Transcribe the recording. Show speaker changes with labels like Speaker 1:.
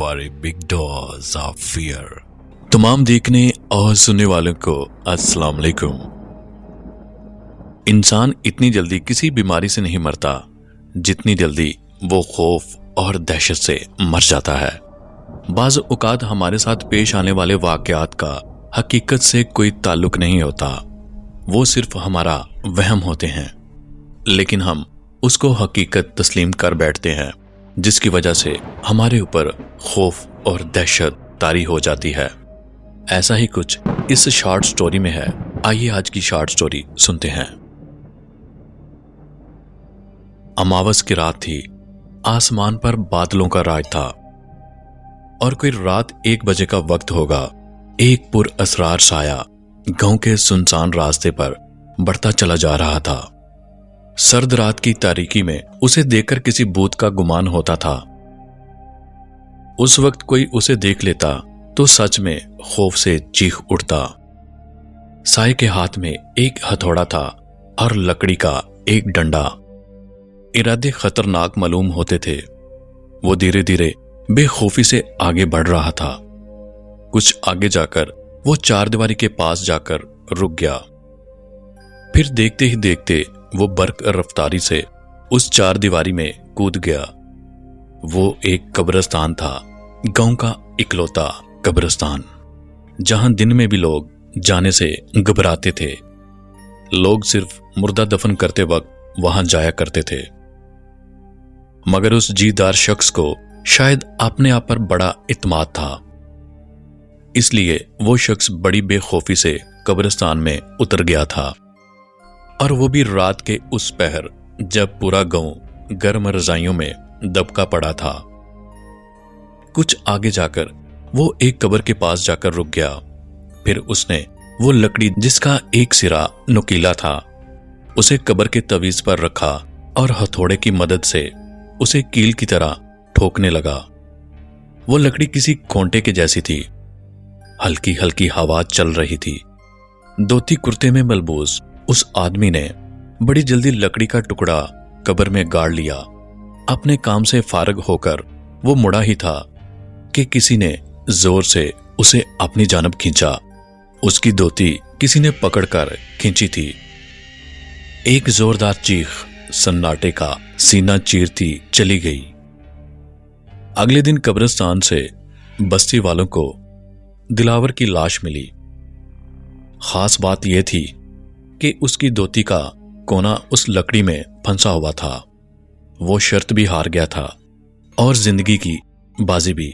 Speaker 1: for a big dose of fear. तमाम देखने और सुनने वालों को अस्सलाम वालेकुम। इंसान इतनी जल्दी किसी बीमारी से नहीं मरता जितनी जल्दी वो खौफ और दहशत से मर जाता है। बाज़ औक़ात हमारे साथ पेश आने वाले वाक़यात का हकीकत से कोई ताल्लुक नहीं होता, वो सिर्फ हमारा वहम होते हैं, लेकिन हम उसको हकीकत तस्लीम कर बैठते हैं, जिसकी वजह से हमारे ऊपर खौफ और दहशत तारी हो जाती है। ऐसा ही कुछ इस शॉर्ट स्टोरी में है। आइए आज की शॉर्ट स्टोरी सुनते हैं। अमावस की रात थी, आसमान पर बादलों का राज था और कोई रात 1 बजे का वक्त होगा। एक पुर असरार साया गांव के सुनसान रास्ते पर बढ़ता चला जा रहा था। सर्द रात की तारीकी में उसे देखकर किसी भूत का गुमान होता था। उस वक्त कोई उसे देख लेता तो सच में खौफ से चीख उठता। साए के हाथ में एक हथौड़ा था और लकड़ी का एक डंडा। इरादे खतरनाक मालूम होते थे। वो धीरे धीरे बेखौफी से आगे बढ़ रहा था। कुछ आगे जाकर वो चारदीवारी के पास जाकर रुक गया। फिर देखते ही देखते वो बर्क रफ्तारी से उस चारदीवारी में कूद गया। वो एक कब्रिस्तान था, गांव का इकलौता कब्रिस्तान, जहां दिन में भी लोग जाने से घबराते थे। लोग सिर्फ मुर्दा दफन करते वक्त वहां जाया करते थे। मगर उस जीदार शख्स को शायद अपने आप पर बड़ा इत्मीनान था, इसलिए वो शख्स बड़ी बेखौफी से कब्रिस्तान में उतर गया था। और वो भी रात के उस पहर जब पूरा गांव गर्म रजाइयों में दबका पड़ा था। कुछ आगे जाकर वो एक कब्र के पास जाकर रुक गया। फिर उसने वो लकड़ी जिसका एक सिरा नुकीला था उसे कब्र के तवीज पर रखा और हथौड़े की मदद से उसे कील की तरह ठोकने लगा। वो लकड़ी किसी खोंटे के जैसी थी। हल्की हल्की हवा चल रही थी। धोती कुर्ते में मलबूस उस आदमी ने बड़ी जल्दी लकड़ी का टुकड़ा कब्र में गाड़ लिया। अपने काम से फारग होकर वो मुड़ा ही था कि किसी ने जोर से उसे अपनी जानब खींचा। उसकी धोती किसी ने पकड़कर खींची थी। एक जोरदार चीख सन्नाटे का सीना चीरती चली गई। अगले दिन कब्रिस्तान से बस्ती वालों को दिलावर की लाश मिली। खास बात यह थी कि उसकी धोती का कोना उस लकड़ी में फंसा हुआ था। वो शर्त भी हार गया था और जिंदगी की बाजी भी।